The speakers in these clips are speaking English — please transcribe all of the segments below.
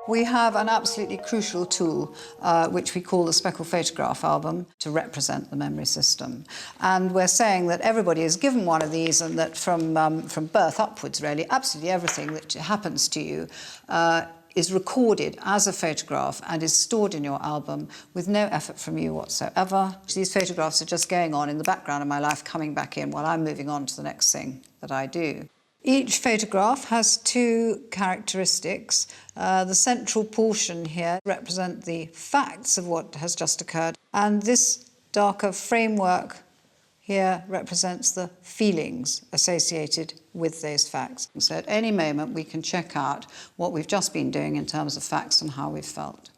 We have an absolutely crucial tool, which we call the SPECAL Photograph Album, to represent the memory system. And we're saying that everybody is given one of these, and that from birth upwards, really, absolutely everything that happens to you is recorded as a photograph and is stored in your album with no effort from you whatsoever. These photographs are just going on in the background of my life, coming back in while I'm moving on to the next thing that I do. Each photograph has two characteristics. The central portion here represents the facts of what has just occurred, and this darker framework here represents the feelings associated with those facts. So at any moment we can check out what we've just been doing in terms of facts and how we've felt.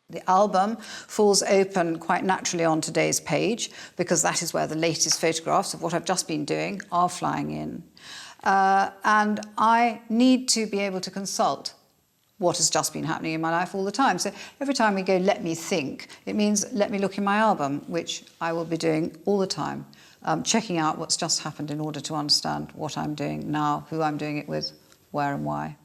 The album falls open quite naturally on today's page, because that is where the latest photographs of what I've just been doing are flying in. And I need to be able to consult what has just been happening in my life all the time. So every time we go, let me think, it means let me look in my album, which I will be doing all the time, checking out what's just happened in order to understand what I'm doing now, who I'm doing it with, where and why.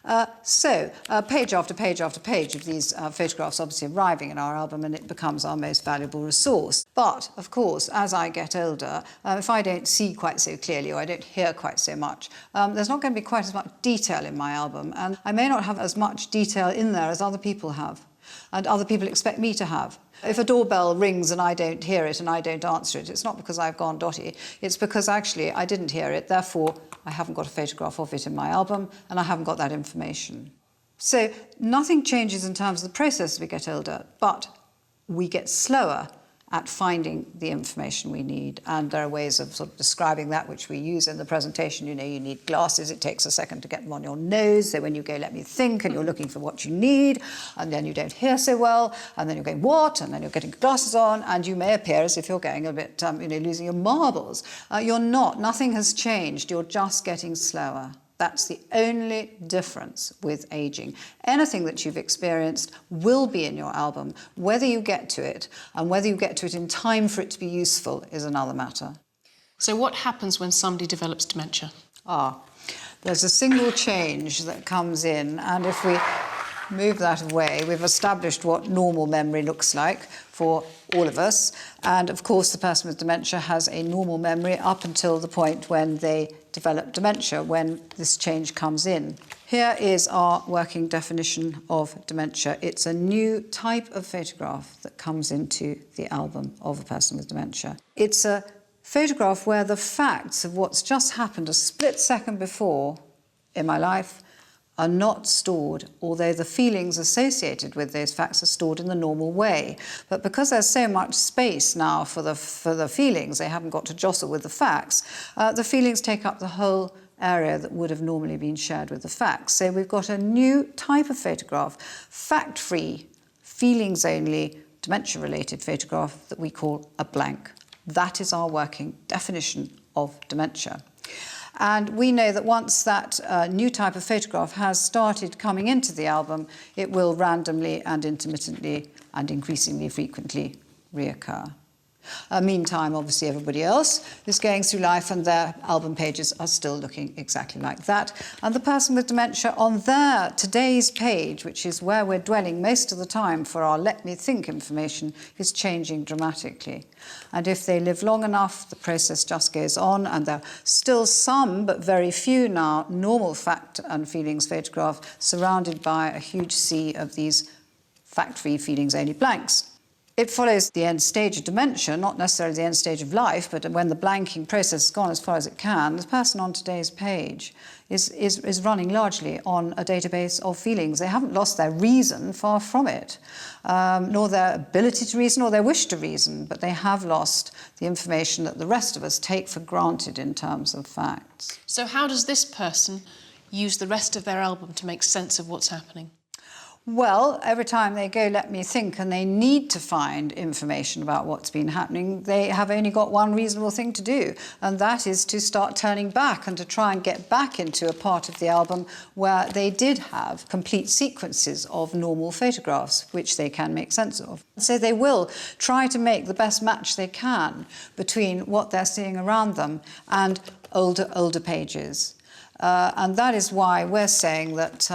Page after page after page of these photographs obviously arriving in our album, and it becomes our most valuable resource. But, of course, as I get older, if I don't see quite so clearly or I don't hear quite so much, there's not going to be quite as much detail in my album, and I may not have as much detail in there as other people have, and other people expect me to have. If a doorbell rings and I don't hear it and I don't answer it, it's not because I've gone dotty, it's because actually I didn't hear it, therefore I haven't got a photograph of it in my album and I haven't got that information. So nothing changes in terms of the process as we get older, but we get slower at finding the information we need, and there are ways of sort of describing that which we use in the presentation. You know, you need glasses, it takes a second to get them on your nose, so when you go, let me think, and you're looking for what you need, and then you don't hear so well, and then you're going, what? And then you're getting glasses on, and you may appear as if you're going a bit, losing your marbles. You're not, nothing has changed, you're just getting slower. That's the only difference with aging. Anything that you've experienced will be in your album. Whether you get to it, and whether you get to it in time for it to be useful, is another matter. So what happens when somebody develops dementia? There's a single change that comes in, and if we move that away, we've established what normal memory looks like for all of us. And of course, the person with dementia has a normal memory up until the point when they develop dementia, when this change comes in. Here is our working definition of dementia. It's a new type of photograph that comes into the album of a person with dementia. It's a photograph where the facts of what's just happened a split second before in my life are not stored, although the feelings associated with those facts are stored in the normal way. But because there's so much space now for the feelings, they haven't got to jostle with the facts, the feelings take up the whole area that would have normally been shared with the facts. So we've got a new type of photograph, fact-free, feelings-only, dementia-related photograph that we call a blank. That is our working definition of dementia. And we know that once that new type of photograph has started coming into the album, it will randomly and intermittently and increasingly frequently reoccur. Meantime, obviously, everybody else is going through life and their album pages are still looking exactly like that. And the person with dementia on their today's page, which is where we're dwelling most of the time for our let me think information, is changing dramatically. And if they live long enough, the process just goes on, and there are still some, but very few now, normal fact and feelings photographs surrounded by a huge sea of these fact-free feelings-only blanks. It follows the end stage of dementia, not necessarily the end stage of life, but when the blanking process has gone as far as it can, the person on today's page is running largely on a database of feelings. They haven't lost their reason, far from it, nor their ability to reason or their wish to reason, but they have lost the information that the rest of us take for granted in terms of facts. So how does this person use the rest of their album to make sense of what's happening? Well, every time they go, let me think, and they need to find information about what's been happening, they have only got one reasonable thing to do, and that is to start turning back and to try and get back into a part of the album where they did have complete sequences of normal photographs, which they can make sense of. So they will try to make the best match they can between what they're seeing around them and older pages. And that is why we're saying that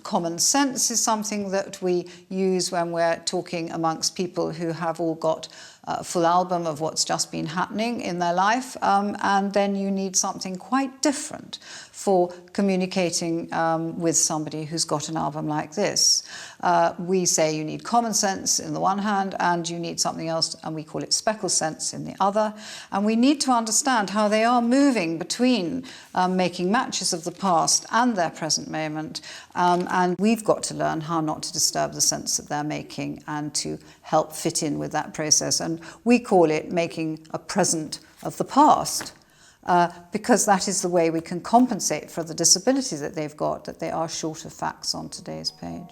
common sense is something that we use when we're talking amongst people who have all got a full album of what's just been happening in their life, and then you need something quite different for communicating with somebody who's got an album like this. We say you need common sense in the one hand, and you need something else, and we call it speckle sense in the other. And we need to understand how they are moving between making matches of the past and their present moment. And we've got to learn how not to disturb the sense that they're making and to help fit in with that process. And we call it making a present of the past. Because that is the way we can compensate for the disability that they've got, that they are short of facts on today's page.